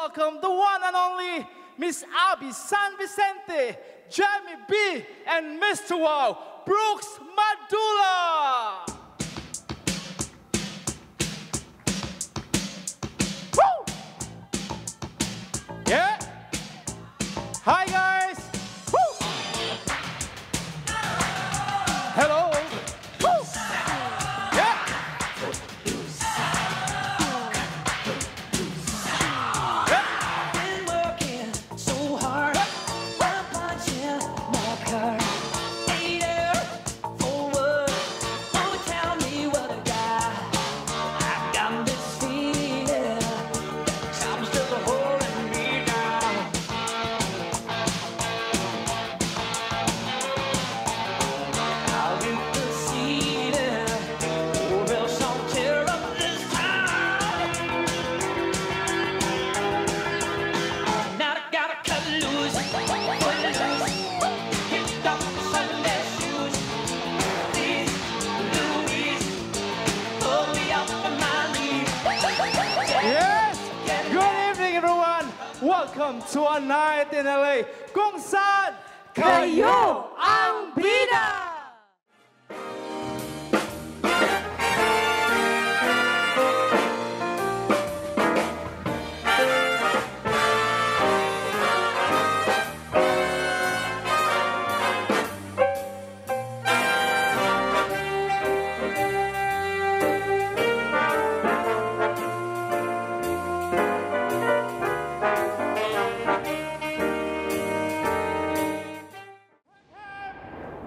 welcome the one and only Miss Abby San Vicente, Jamie B, and Mr. Wow, Brooks Madula! Woo! Yeah! Hi guys! Woo! Hello! Woo! Yeah! Been working so hard, one punch in my car. Later, forward, oh tell me what I got. I got this feeling, time's just holding me down. I'll get the seating, or else I'll tear up this town. Now I gotta cut loose, put it loose, kick off the Sunday shoes. Please, Louise, pull me up on my knees. Yes! Good evening, everyone! Welcome to a night in LA kung saan kayo ang bida!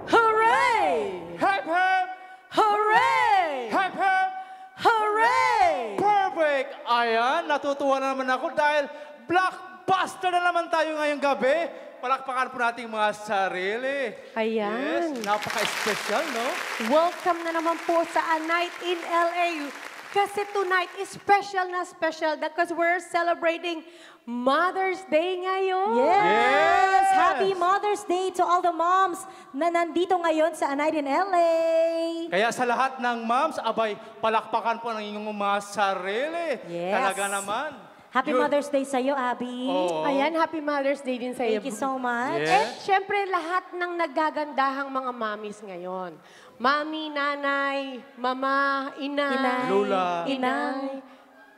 Hooray! Hep hep! Hooray! Hep hep! Hooray! Perfect! Ayan, natutuwa na naman ako dahil blockbuster na naman tayo ngayong gabi. Palakpakan po natin mga sarili. Ayan. Yes, napaka-special, no? Welcome na naman po sa A Night in LA. Kasi tonight is special na special because we're celebrating Mother's Day ngayon. Yes! Happy Mother's Day to all the moms na nandito ngayon sa A Night in LA. Kaya sa lahat ng moms, abay, palakpakan po ng inyong mga sarili. Yes. Talaga naman. Happy Yun. Mother's Day sa'yo, Abby. Oo. Ayan, Happy Mother's Day din sa iyo. Thank you so much. Yes. And syempre, lahat ng nagagandahang mga mommies ngayon. Mami, nanay, mama, inay. Inay. Lula. Inay.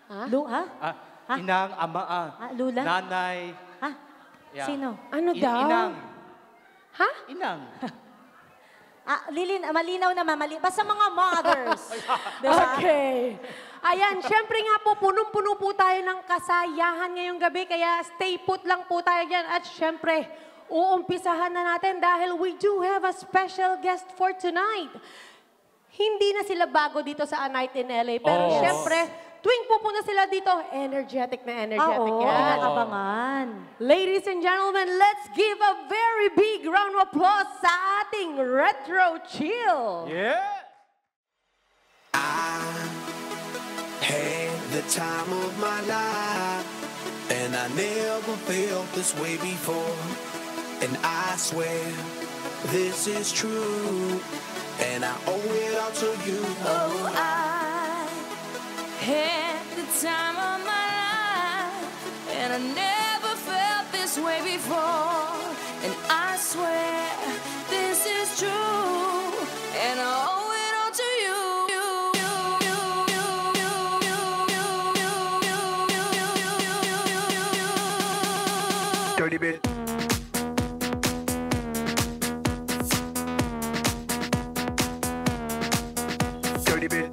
Ha? Ha? Ha? Inang, ama, Lula? nanay. Ha? Yeah. Sino? Ano daw? Inang. Ha? Inang. Malinaw naman. Basta mga mothers. Diba? Okay. Ayan, syempre nga po, punong-puno po tayo ng kasayahan ngayong gabi, kaya stay put lang po tayo dyan. At syempre, uumpisahan na natin dahil we do have a special guest for tonight. Hindi na sila bago dito sa A Night in LA, pero Oh. syempre, tuwing pupunta sila dito, energetic na energetic Oo, yan. kinakabangan. Ladies and gentlemen, let's give a very big round of applause sa ating Retro Chill. Yeah. Had the time of my life, and I never felt this way before. And I swear this is true, and I owe it all to you. Oh, I had the time of my life, and I never felt this way before. And I swear this is true, and I owe it all to you. Dirty bit. Dirty bit.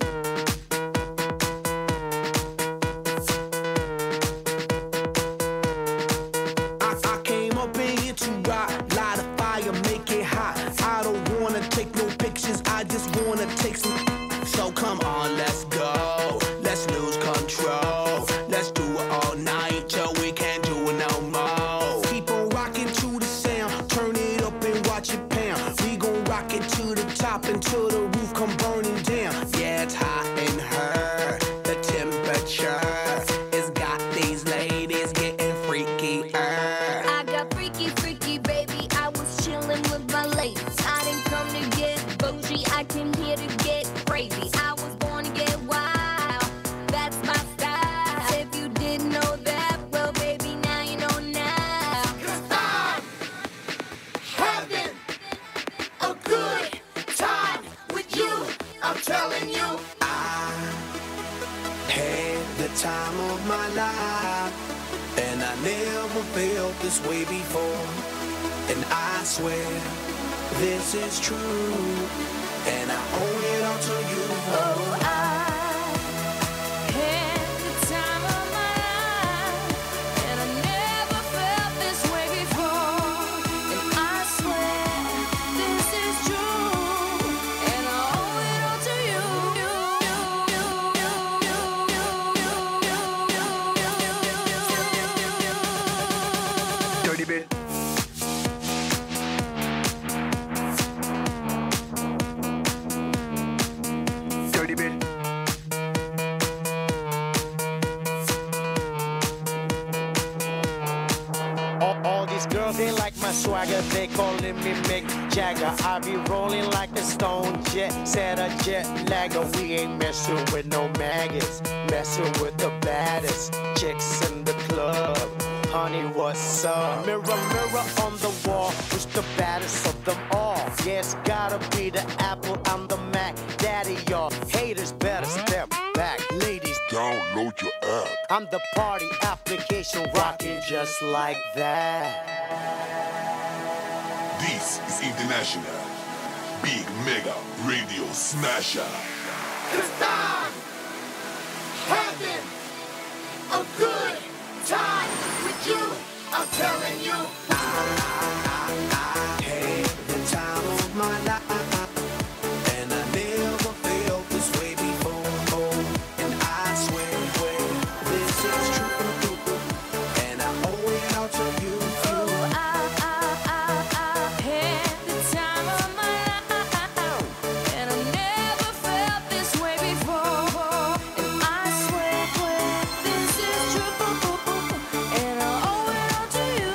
I came up in here to rock, light a fire, make it hot. I don't wanna take no pictures, I just wanna take some. So come on, let's go. Let's lose control. Let's do it all night till we can't do it no more. Keep on rocking to the sound, turn it up and watch it pound. We gon' rock it to the top until the roof come burning down. Yeah, it's hot in her. The temperature has got these ladies getting freaky. I got freaky, freaky, baby. I was chilling with my ladies. I didn't come to get bougie. I came here to get crazy. I was born to get wild. That's my style. If you didn't know that, well, baby, I'm telling you, I had the time of my life, and I never felt this way before. And I swear this is true, and I owe it all to you. Oh, I had the time of my life, and I never felt this way before. And I swear this is true, and I owe it all to you. Dirty bit. Dirty bit. All these girls, they like my swagger. They calling me Mick Jagger. I be rolling like a stone jet, set a jet lagger. We ain't messing with no maggots, messing with the baddest chicks in the club. Honey, what's up? Mirror, mirror on the wall, who's the baddest of them all? Yes, gotta be the Apple, I'm the Mac. Daddy, y'all haters better step back. Ladies, Download your app. I'm the party application rocking just like that. This is International Big Mega Radio Smasher. Cause I'm having a good time with you. I'm telling you, I had the time of my life, and I never felt this way before. And I swear this is true, and I owe it all to you. I had the time of my life, and I never felt this way before. And I swear this is true, and I owe it all to you.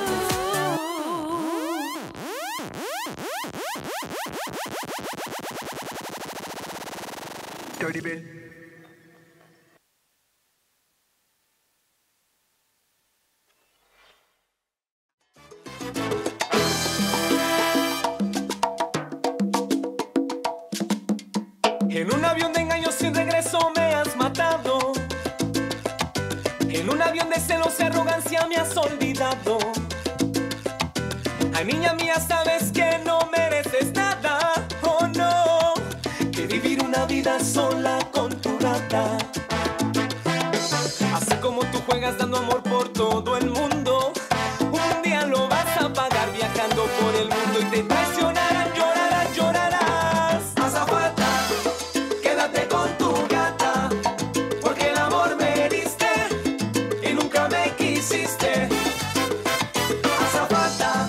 Dirty bit. En un avión de engaños sin regreso me has matado. En un avión de celos y arrogancia me has olvidado. Ay, niña mía, sabes que no mereces nada. Oh no, que vivir una vida sola con tu gata. Así como tú juegas dando amor por todo el mundo, un día lo vas a pagar viajando por el mundo y te traicionarán, llorarás, llorarás. Azafata, quédate con tu gata, porque el amor me heriste y nunca me quisiste. Azafata,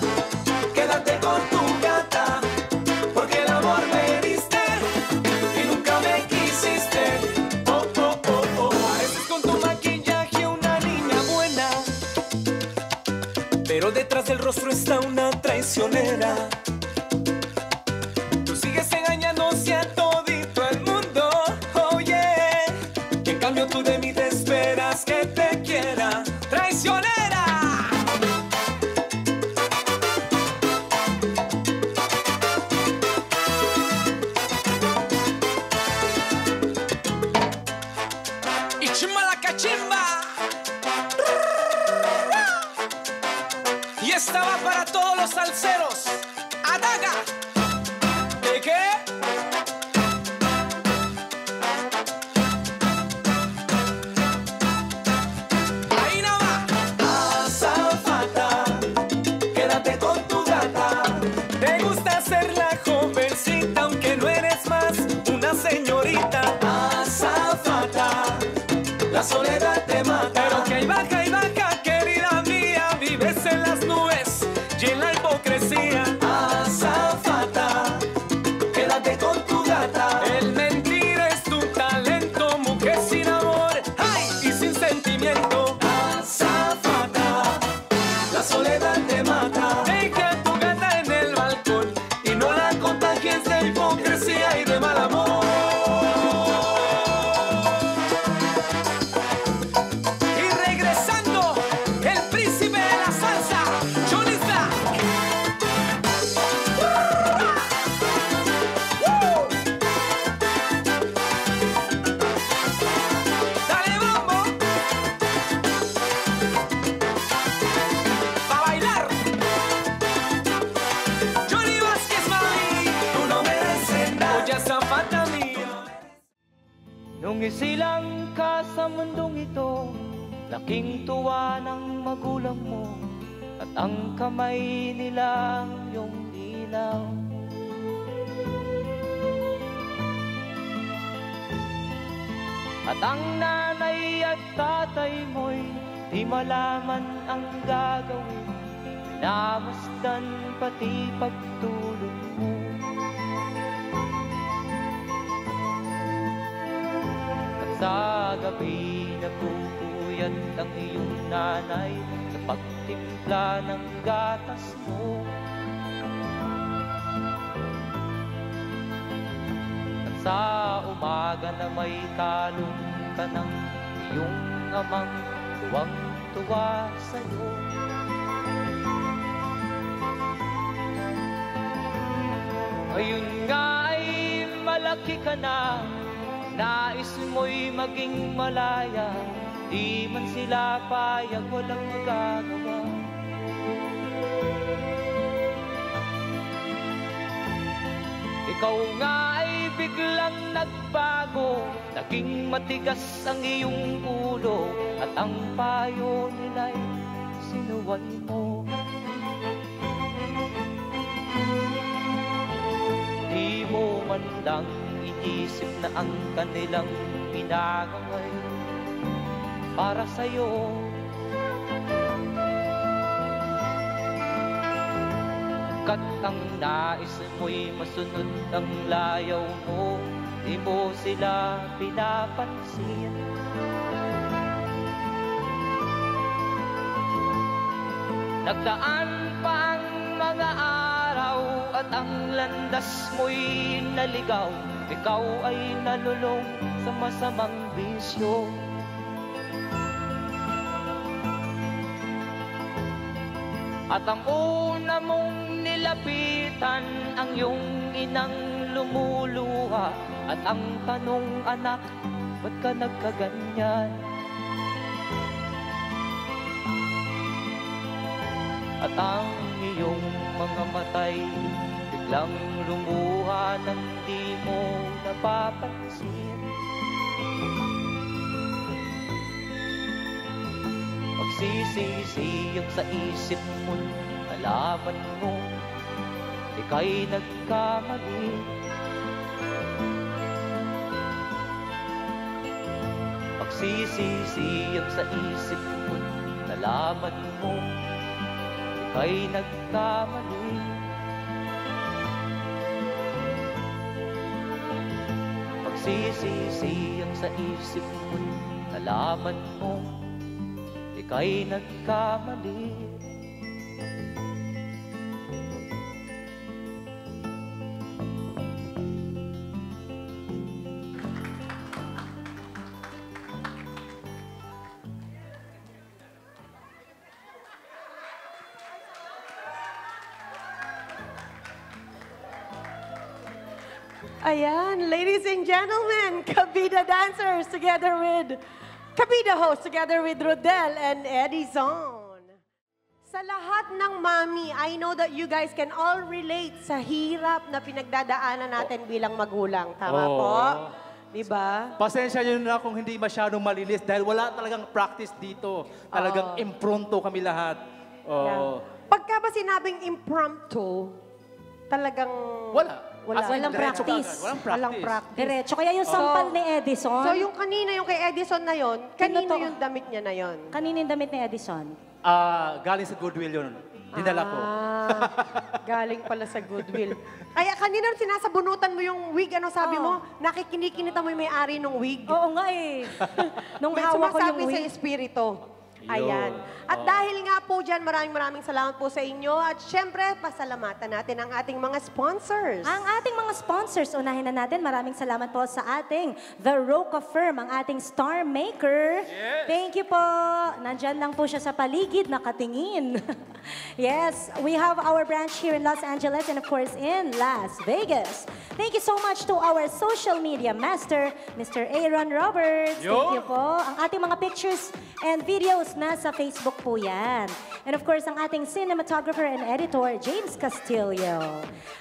quédate con tu gata, porque el amor me heriste y nunca me quisiste. Oh, oh, oh, oh. Pareces con tu maquillaje una niña buena, pero detrás del rostro está una traicionera. Tú sigues engañándose a todito el mundo, oh yeah. Y en cambio tú de mí te esperas que te quiera, traicionera. Y chimba la cachimba. Y esta va para todos los salseros. ¡Adaga! ¿De qué? Ahí no va. Azafata, quédate con tu gata. Te gusta ser la jovencita, aunque no eres más una señorita. Azafata, la soledad te mata. Pero que hay baja, querida mía, vives en las nubes y en la hipocresía. Nung isilang ka sa mundong ito, laking tuwa ng magulang mo, at ang kamay nila ang iyong ilaw. At ang nanay at tatay mo'y di malaman ang gagawin, namasdan pati pagtulog mo. At sa gabi napupuyat ang iyong nanay sa pagtimpla ng gatas mo. At sa umaga na may talong ka ng iyong amang tuwang-tuwa sa'yo. Ngayon nga ay malaki ka na, nais mo'y maging malaya, di man sila payag, walang magagawa. Ikaw nga ay biglang nagbago, naging matigas ang iyong ulo, at ang payo nila'y sinuway mo. Di mo man lang iisip na ang kanilang ginagaway para sa'yo. Kat ang nais mo'y masunod ang layaw mo, di mo sila pinapansin. Nagdaan pa ang mga araw at ang landas mo'y naligaw, ikaw ay nalulong sa masamang bisyo. At ang una mong nilapitan ang iyong inang lumuluha, at ang tanong, anak, ba't ka nagkaganyan? At ang iyong mga matay biglang lumuha nang di mo napapansin. Magsisisiyag sa isip mo, nalaman mo ika'y nagkamali. Magsisisiyag sa isip mo, nalaman mo ika'y nagkamali. Magsisisiyag sa isip mo, nalaman mo ika'y nagkamali. Ayan, ladies and gentlemen, Kabida dancers together with Kabida host together with Rodel and Edison. Sa lahat ng mami, I know that you guys can all relate sa hirap na pinagdadaanan natin bilang magulang. Tama po? Diba? Pasensya nyo na kung hindi masyadong malinis dahil wala talagang practice dito. Talagang impronto kami lahat. Yeah. Pagka ba sinabing impromptu, talagang... Walang practice. Walang practice. Diretso. Kaya yung sampal ni Edison. So yung kanina, yung kay Edison na yon, kanino yung damit niya na yon? Kanino yung damit ni Edison? Galing sa Goodwill yun. Dinala ko. Galing pala sa Goodwill. Kaya kanina sinasabunutan mo yung wig, ano sabi mo? Nakikinikinita mo yung may-ari ng wig. Oo nga eh. Nung May hawak ko yung sumasabi wig. sa espiritu. Ayan. At dahil nga po dyan, maraming salamat po sa inyo. At syempre, pasalamatan natin ang ating mga sponsors. Ang ating mga sponsors, unahin na natin. Maraming salamat po sa ating The Roca Firm, ang ating star maker. Yes. Thank you po. Nandyan lang po siya sa paligid, nakatingin. Yes, we have our branch here in Los Angeles and of course in Las Vegas. Thank you so much to our social media master, Mr. Aaron Roberts. Yo. Thank you po. Ang ating mga pictures and videos nasa Facebook po yan. And of course, ang ating cinematographer and editor, James Castillo.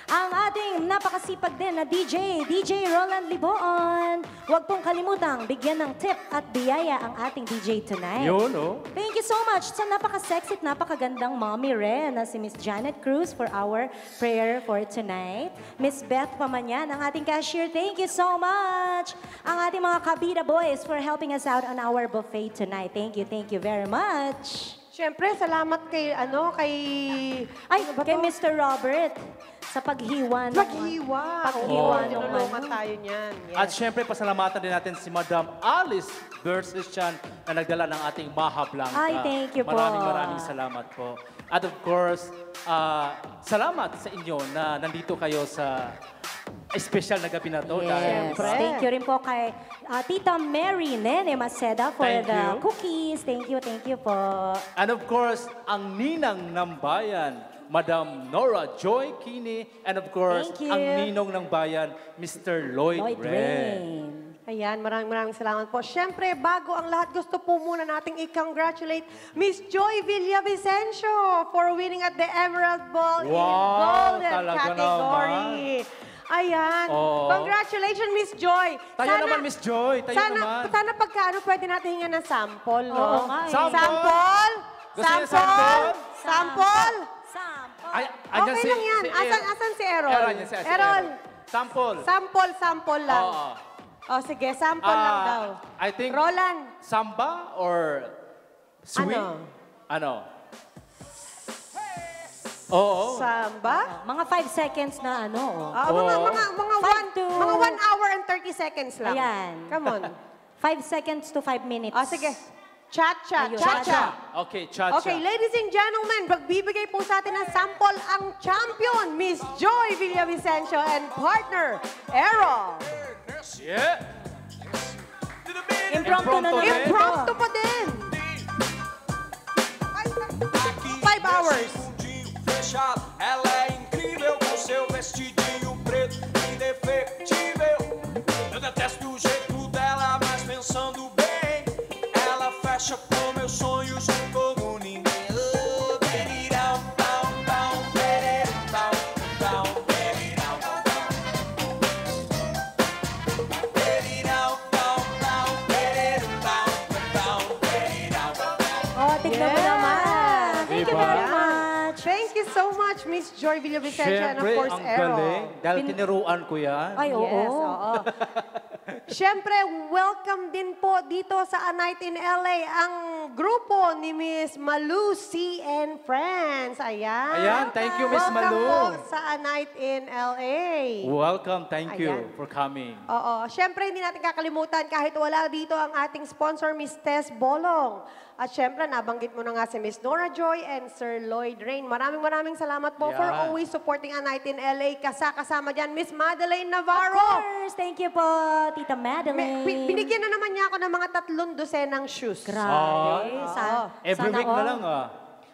Ang ating napakasipag din na DJ Roland Liboon. Huwag pong kalimutang bigyan ng tip at biyaya ang ating DJ tonight. Yun, oh. Thank you so much sa napaka-sexy at napakagandang mommy rin na si Miss Janet Cruz for our prayer for tonight. Miss Beth Pamanyan, ang ating cashier, thank you so much. Ang ating mga Kabida boys for helping us out on our buffet tonight. Thank you very much. Siyempre, salamat kay, Kay Mr. Robert sa paghiwa. Paghiwa. Paghiwa. Tinulungan tayo niyan. Yes. At syempre, pasalamatan din natin si Madam Alice Bersistian na nagdala ng ating Maha Blanca. Ay, thank you po. Maraming salamat po. At of course, salamat sa inyo na nandito kayo sa special na gabi na to. Yes. Thank you rin po kay Tita Mary Nene Maceda for Thank the you. cookies. Thank you po. And of course, ang ninang ng bayan, Madam Nora Joy Kini. And of course, Thank you. ang ninong ng bayan, Mr. Lloyd Ren. Rain. Ayan, maraming salamat po. Siyempre, bago ang lahat, gusto po muna nating i-congratulate Miss Joy Villavicencio for winning at the Emerald Ball in Golden talaga category. Ayan. Oo. Congratulations, Miss Joy. Tayo naman, Miss Joy. Tayo naman. Sana pagkaano pwede natin hingan ng sample, no? Oo nga eh. Sample? Gusto niyo sample? Sample? Ay, andyan Okay lang yan. Asan si Errol? Errol, yan si Errol. Sample. Sample lang. Oo. O sige, sample lang daw. I think Roland. samba or swing? Ano? Oo. Samba? Mga 5 seconds na ano. Mga 1 hour and 30 seconds lang. Ayan. Come on. 5 seconds to 5 minutes. O sige. Cha-cha. Ayun. Cha-cha. Okay, cha-cha. Okay, ladies and gentlemen, magbibigay po sa atin ng sample ang champion, Miss Joy Villavicencio and partner, Errol. Yeah. Impromptu na naman ito. Impromptu pa din. 5 hours. Fechado, ela é incrível com seu vestidinho preto indefectível. Eu detesto o jeito dela, mas pensando bem, ela fecha com meus sonhos como ninguém. Oh, berirão, pão, pão, berirão, pão, pão, berirão, pão. Berirão, pão, pão, berirão, pão, pão, berirão, pão. Oh, tignan mo naman. Thank you Diba? very much. Thank you so much, Miss Joy Villavicencio and of Siyempre, course, ang Errol. galing. Dahil tiniruan ko yan. Ay, oo. Yes, oo. Siyempre, welcome din po dito sa A Night in LA ang grupo ni Miss Malu C and Friends. Ayan. Ayan, thank you, Miss Malu. Welcome po sa A Night in LA. Welcome. Thank you Ayan. for coming. Oo. Siyempre, hindi natin kakalimutan kahit wala dito ang ating sponsor, Miss Tess Bolong. At siyempre, nabanggit mo na nga si Miss Nora Joy and Sir Lloyd Rain. Maraming salamat po for Yeah. always supporting A Night in LA. Kasama dyan, Miss Madeline Of Navarro. course. Thank you po, Tita Madeline. Binigyan na naman niya ako ng mga 3 dosenang shoes. Grabe. Every sana week na all. lang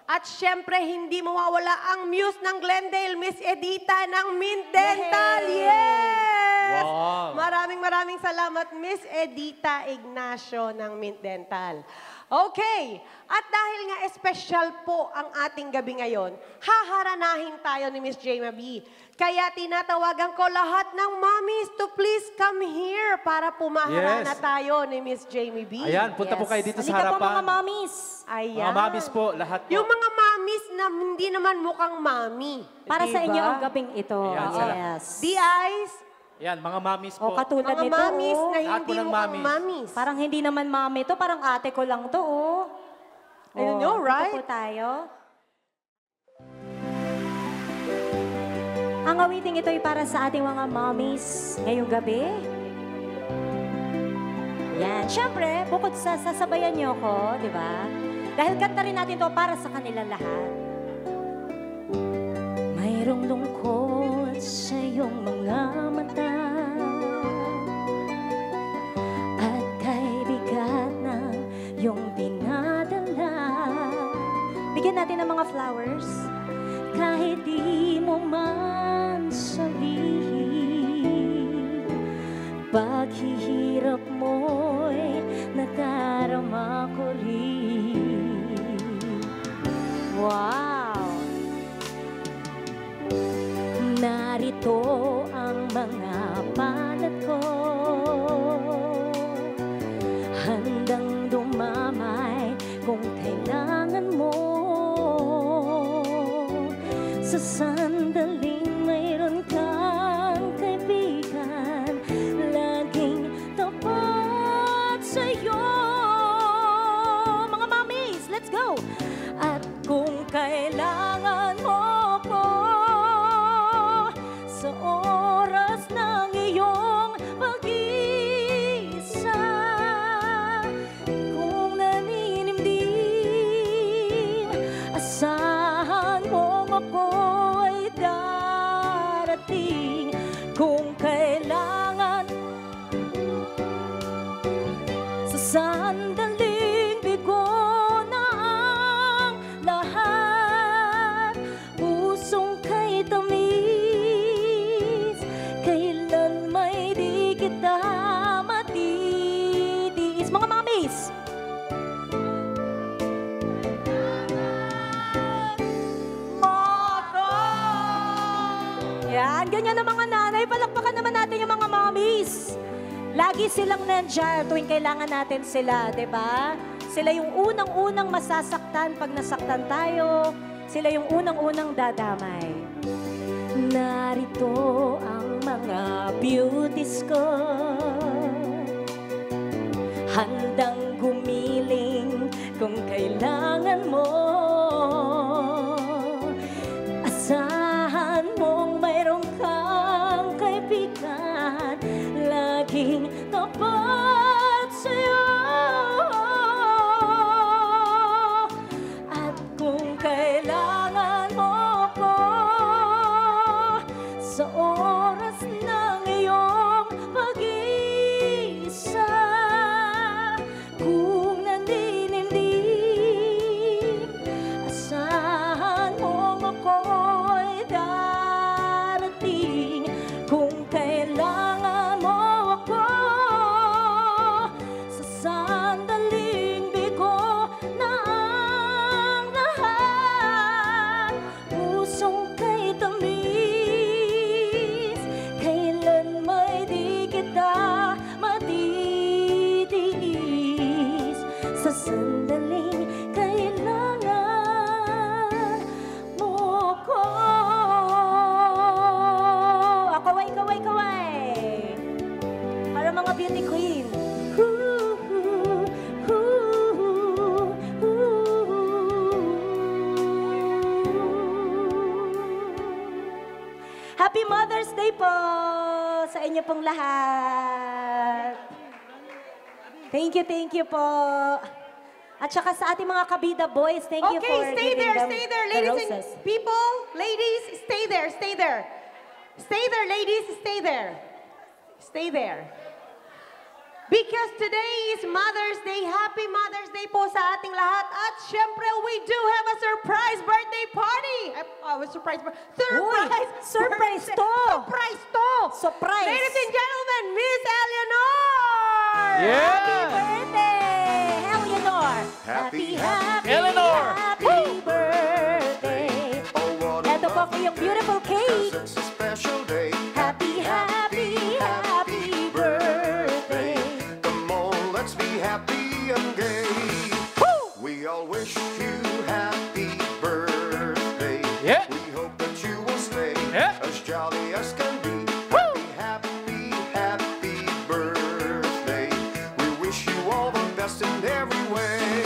At syempre, hindi mawawala ang muse ng Glendale, Miss Edita ng Mint Dental. Yes! Wow. Maraming salamat, Miss Edita Ignacio ng Mint Dental. Okay, at dahil nga espesyal po ang ating gabi ngayon, haharanahin tayo ni Miss Jamie B. Kaya tinatawagan ko lahat ng mommies to please come here para pumaharana Yes. tayo ni Miss Jamie B. Ayan, punta po kayo dito sa Halika harapan. po mga mommies. Ayan. Mga mamis po, lahat po. Yung mga mamis na hindi naman mukhang mami. Para sa Diba? inyo ang gabing ito. Ayan, Yes. The eyes, Yan, mga mamis O po. katulad mga nito. mamis oh. na Lahat po hindi ng mukhang mamis. mamis. Parang hindi naman mami to, parang ate ko lang to, oh. I don't know, right? Dito po tayo. Ang awiting ito ay para sa ating mga mommies ngayong gabi. Yan. Siyempre, bukod sa sasabayan niyo ko, di ba? Dahil kanta rin natin to para sa kanila lahat. Mayroong lungkot sa iyong mga mata at kay bigat ng iyong dinadala. Bigyan natin ng mga flowers. Kahit di mo man sabihin, paghihirap mo'y nadarama ko rin. Wow! Narito ang mga palad ko, handang dumamay kung kailangan mo. Sa sandaling mayroon kang kaibigan, laging tapat sa'yo. Mga mommies, let's go! At kung kailangan mo ko sa oras ng iyong pag-isa, kung naninimdim, asahan mong ako'y darating. Kung kailangan sa sandaling bigo na ang lahat, pusong kay tamis, kailan may di kita matitiis. Mga mommies! Yan, ganyan ang mga nanay. Palakpakan naman natin yung mga mommies. Lagi silang nandiyan tuwing kailangan natin sila, di ba? Sila yung unang-unang masasaktan pag nasaktan tayo. Sila yung unang-unang dadamay. Narito ang mga beauties ko, handang gumiling kung kailangan mo. Asahan mong mayroon kang kaibigan, laging tapat sa'yo. At kung kailangan mo ko sa oras ng iyong pag-isa, kung naninimdim, asahan mong ako'y darating. Kung kailangan mo ako sa sandaling bigo na ang lahat, pusong kay tamis, kailan may di kita matitiis. Sa sandaling kailangan mo ko. Kaway, kaway, kaway. Para mga beauty queen. Happy Mother's Day po sa inyo pong lahat. Thank you po. At saka sa ating mga kabida boys, thank you for stay giving there, them stay there, the ladies roses. and people. Ladies, stay there, stay there. Stay there, ladies, stay there. Stay there. Because today is Mother's Day. Happy Mother's Day po sa ating lahat. At syempre, we do have a surprise birthday party. Surprise. Surprise to! Surprise to! Surprise! Ladies and gentlemen, Miss Eleanor! Happy birthday, Eleanor! Happy, Eleanor! Happy birthday! Ito po po yung beautiful cake. It's a special day. Happy, happy, happy birthday! Come on, let's be happy and gay. We all wish you happy birthday. Yeah. We hope that you will stay Yeah. as jolly as can be. Happy, happy birthday. We wish you all the best in every way.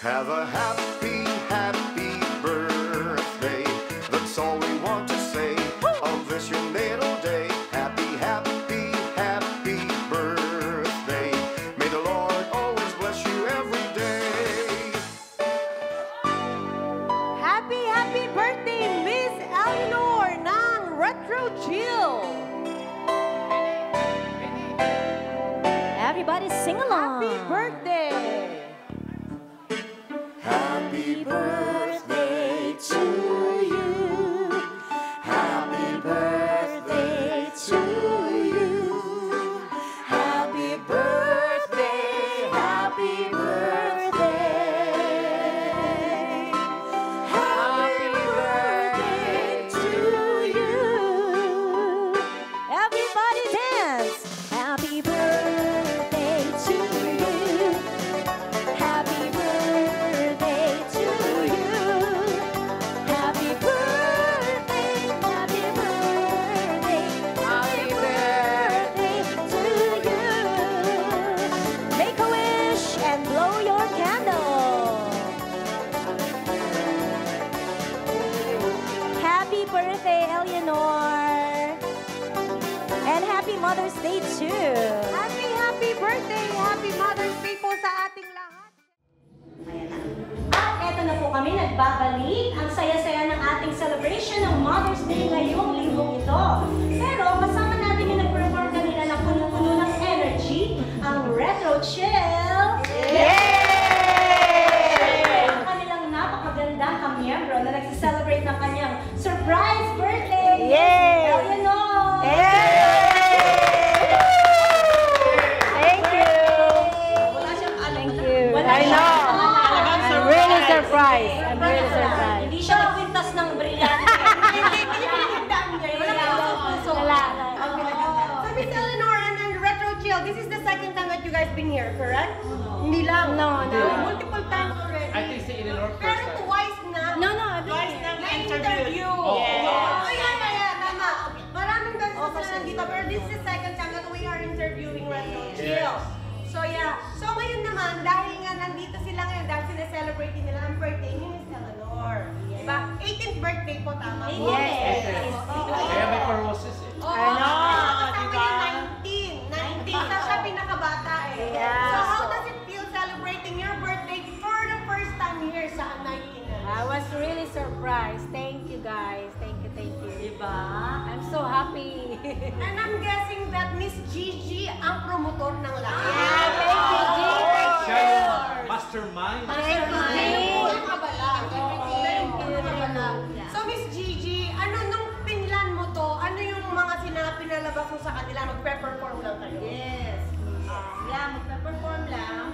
Have a happy, happy birthday. That's all we want to say on this your little day. Happy, happy, happy birthday. May the Lord always bless you every day. Happy, happy birthday, Miss Eleanor ng Retro Chill. Everybody sing along. Happy birthday. Happy birthday to you. Happy birthday to you. Happy birthday, happy birthday. nagbabalik ang saya-saya ng ating celebration ng Mother's Day ngayong linggong ito. Pero kasama natin yung nag-perform kanina na puno-puno ng energy, ang Retro Chill. Yay! Ang kanilang napakagandang kamiyembro na nagsiselebrate ng kanyang surprise birthday. Yay! Eleanor! Thank you. I know. I'm really surprised. I'm really surprised. Hindi siya nagpintas ng brilyante. Hindi pinagandaan niya. Wala. So, Miss Eleanor and Retro Chill, this is the second time that you guys been here, correct? Hindi lang. No. Multiple times already. I think si Eleanor Pero first time. twice na. No. Twice na interview. Yes. Kaya, tama. Maraming beses na sila nandito, pero this is the second time that we are interviewing Retro Chill. So, yeah. So, ngayon naman, dahil nga nandito sila ngayon, dahil sila-celebrate nila ang birthday ni Miss Eleanor. Diba? 18th birthday po, tama po? Yes. Kaya may paroses eh. Oo. I know, Kasama yung 19. Isa siya pinakabata eh. Yeah. So, how does it feel celebrating your birthday for the first time here sa 19? I was really surprised. Thank you, guys. Thank you. Diba? I'm so happy. And I'm guessing that Miss Gigi ang promotor ng lahat. Thank you, G. Siya yung mastermind. Thank you, G. So, Miss Gigi, ano nung pinlan mo to, ano yung mga pinalabas mo sa kanila? Magpe-perform lang kayo? Yes. Magpe-perform lang.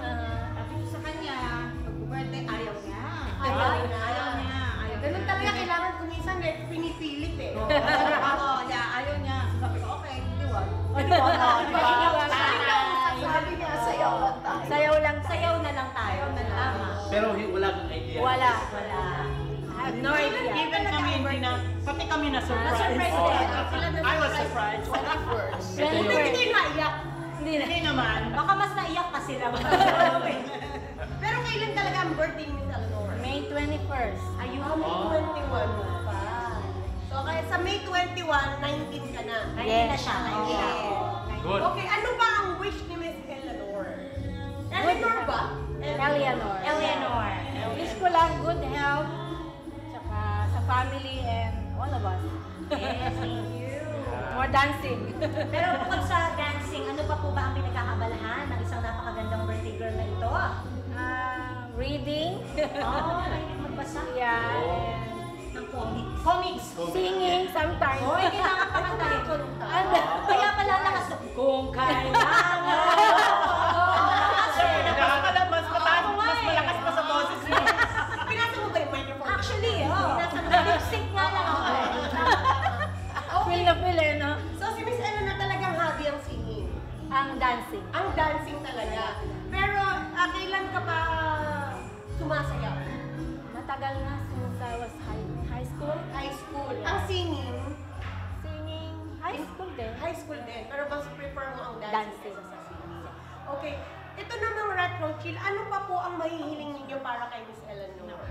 Sabi ko sa kanya, pag-birthday, ayaw niya. Ayaw niya. Ganun talaga Hindi. kailangan kumisan eh, pinipilit eh. Ayaw niya. Sabi ko, okay, hindi wag. Sabi niya, sayaw lang tayo. Sayaw na lang tayo. Pero wala kang idea. Wala. I have no idea. Even kami, hindi na, Pati kami na-surprise. Na-surprise Oo. din. I was surprised. 21st. Hindi kayo naiyak. Hindi naman. Baka mas naiyak pa sila. Pero kailan talaga ang birthday ni Miss Eleanor? May 21st. Ayun, May 21 pa. So, kaya sa May 21, 19 ka na. 19 na siya. 19 na. Good. Okay, ano ba ang wish ni Miss Eleanor? Eleanor ba? Eleanor. Wish ko lang good health, tsaka sa family and all of us. Yes, thank you. More dancing. Pero bukod sa dancing, ano pa po ba ang pinagkakabalahan ng isang napakagandang birthday girl na ito? Reading. Mahilig magbasa. Yeah. Ng comics. Singing sometimes. Hoy, kailangan pa kantahin ko. Ano? Kaya pala lakas. Kung kailangan. Mas malakas pa sa boses niya. Pinasa mo ba yung microphone? Actually, lip sync nga lang ako. Feel na feel eh, no? So, si Miss Eleanor talagang hobby ang singing. Ang dancing. Ang dancing talaga. Pero, kailan ka pa sumasayaw? Matagal na since I was high school. High school. Yeah. Ang singing, Singing, high school din. high school din. Pero mas prefer mo ang dancing Dancing. kaysa sa singing. Okay. Ito namang Retro Chill, ano pa po ang mahihiling ninyo para kay Miss Eleanor?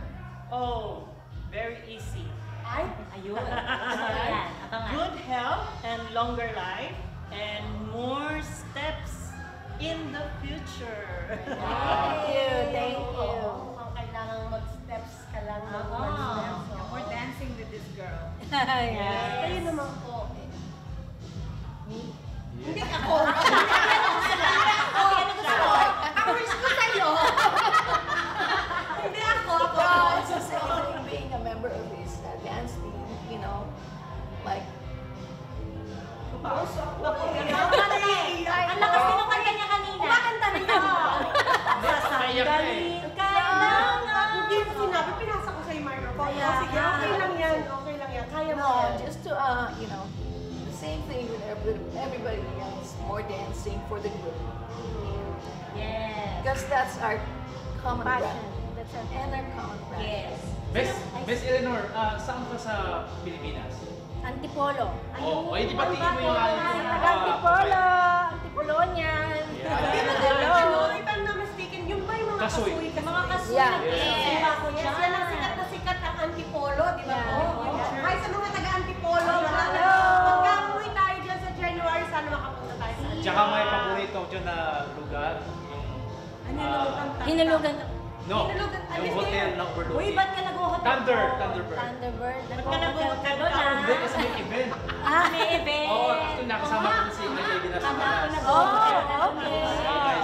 Oh, very easy. Ay, Ayun. Ayan, abangan. Good health and longer life and more steps in the future. Thank you. mukhang kailangan mag-steps ka lang. We're dancing with this girl. Yeah. Kayo naman po. Hindi ako. Ang wish ko sa'yo. Hindi ako. It's just being a member of his dance team, you know, like. Ang lakas din ng kanta niya kanina. Kumakanta rin ako. Sasandalin kailangan. Hindi mo sinabi, pinasa ko sa yung microphone. Sige, okay lang yan. Okay lang yan. Kaya mo yan. No, just to, you know, the same thing with everybody else, more dancing for the group. Yes. Because that's our common Passion. ground. That's our And our common ground. Yes. Miss Eleanor, saan ka sa Pilipinas? Antipolo. Oh, hindi ba tingin mo yung Antipolo. Antipolonian. If I'm not mistaken, yung ba yung mga Kasoy. kasoy? Mga kasulat. Yeah. Yes. Yes, yan ang sikat na sikat ang Antipolo, di ba po? Yeah. Hi sa mga taga-Antipolo. Hello. Magkamuwi tayo dyan sa January, sana makapunta tayo sa Tsaka may paborito dyan na lugar. Hinulugan. No, Hinulugan, yung hotel na overlooking. Uy, ba't ka nag-hotel? Thunderbird. Thunderbird. Ba't ka nag-hotel doon, Hindi, kasi may event. May event. Oo, actually nakasama ko si May Baby na sa Manas. Okay.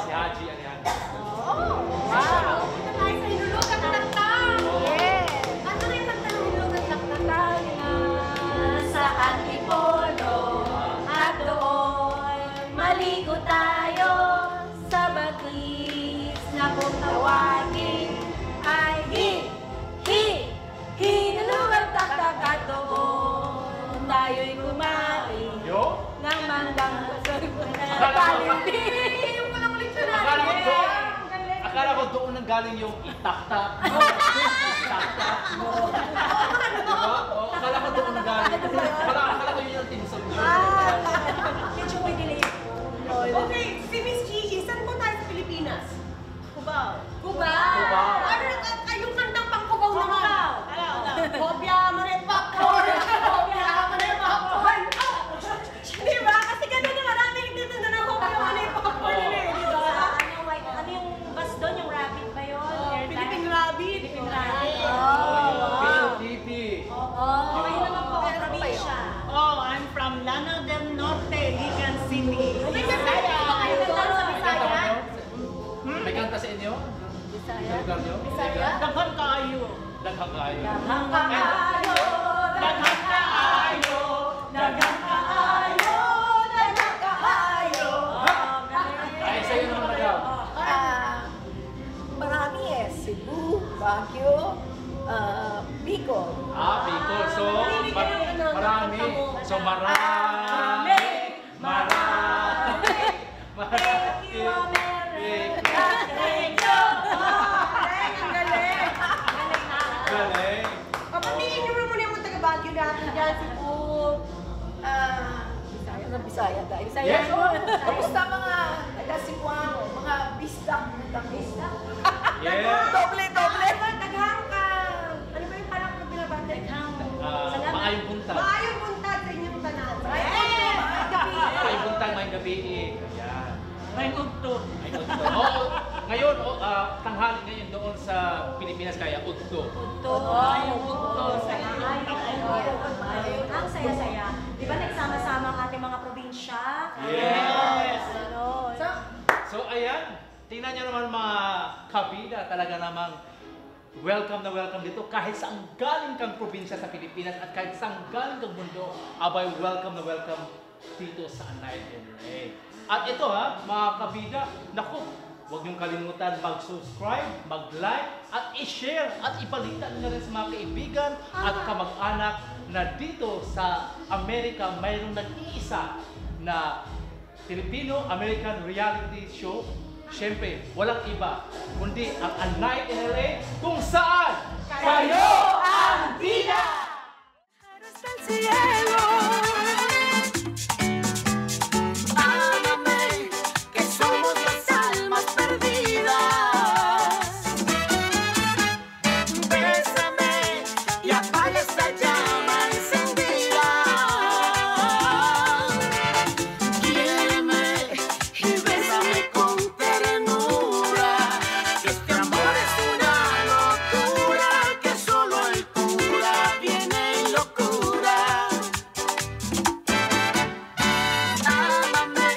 Si Haji, ano yan. Wow! Punta tayo sa Hinulugan Taktak! Yes. Ano na yung kanta ng Hinulugan Taktak? Sa Antipolo at doon maligo tayo sa bagis na kung tawagin ay hinulugang taktak at doon tayo'y kumain ng manggang Yung ko lang ulit siya natin. Akala ko doon nang galing yung itaktak mo. Itaktak mo. Diba? Akala ko doon nang galing. Akala ko yun yung tinsog nyo. Medyo may delay. Okay, si Miss Gigi, saan po tayo sa Pilipinas? Cubao. Cubao! Ano yung kantang pang-Cubao naman? Hobya, Marepakon! Hobya, Marepakon! Diba? Kasi ganun na marami nagtitinda ng Hobya, Marepakon yun eh, diba? Ano yung bus doon? Yung rabbit ba yun? Philippine Rabbit. Philippine Rabbit. PLDT. Kayo naman po, probinsya. Oh, I'm from Lanao del Norte, Ligan City. May Bisaya. Kayo doon sa Bisaya? May kanta sa inyo? Bisaya? Sa lugar nyo? Bisaya? Daghang kaayo. Daghang kayo. Daghang kaayo, daghang kaayo, daghang kaayo, daghang kaayo. Ay, sa'yo naman madam. Marami eh. Cebu, Baguio, Bicol. Bicol. So, marami. So, marami. Thank you, America. Thank you. Ang galing. Galing. Papatingin nyo muna yung taga Baguio natin dyan, Cebu. Bisaya na Bisaya dahil. Yes. Kamusta mga taga-Cebuano, mga bisdak na taga-bisdak? Yeah. Doble. Taghang ka. Ano ba yung parang binabanda? Maayong buntag. Maayong buntag sa inyong tanan. Maayong buntag, maayong gabi. Ayan. May ugto. Ngayon, tanghali ngayon doon sa Pilipinas kaya Udto. Yung ugto sa Ang saya-saya. Di ba nagsama-sama ang ating mga probinsya? Yes. Ganon. So ayan, tingnan nyo naman mga kabida, talaga namang welcome na welcome dito. Kahit saan galing kang probinsya sa Pilipinas at kahit saan galing kang mundo, abay welcome na welcome dito sa Night in LA. At ito mga kabida, naku, huwag niyong kalimutan mag-subscribe, mag-like, at i-share at ipalitan nyo rin sa mga kaibigan at kamag-anak na dito sa Amerika mayroong nag-iisa na Filipino-American reality show. Siyempre, walang iba kundi ang A Night in LA kung saan kayo ang bida! Hasta el cielo. Ámame, que somos las almas perdidas. Bésame y apaga esta llama encendida. Quiéreme y bésame con ternura. Que este amor es una locura, que solo el cura viene en locura. Ámame,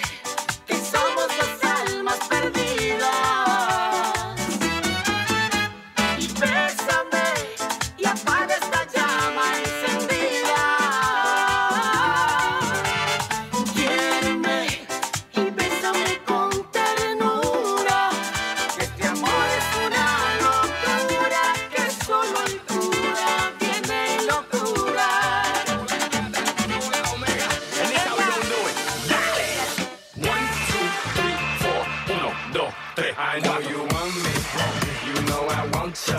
que somos las almas perdidas. Y bésame y apaga esta llama encendida. Quiéreme y bésame con ternura. Que este amor es una locura, que solo el cura viene en locura. And this how we gon' do it. Dale. 1, 2, 3, 4. 1, 2, 3. I know you want me. You know I want you.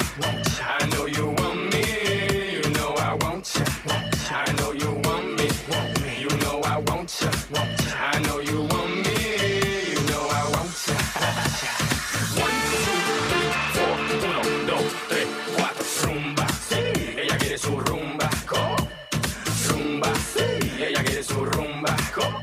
I know you want me. You know I want you. I know you want me. You know I want you. I know you want me. You know I want you. 1, 2, 3, 4. 1, 2, 3, 4. Rumba. Sí. Ella quiere su rumba. ¿Cómo? Rumba. Sí. Ella quiere su rumba. ¿Cómo?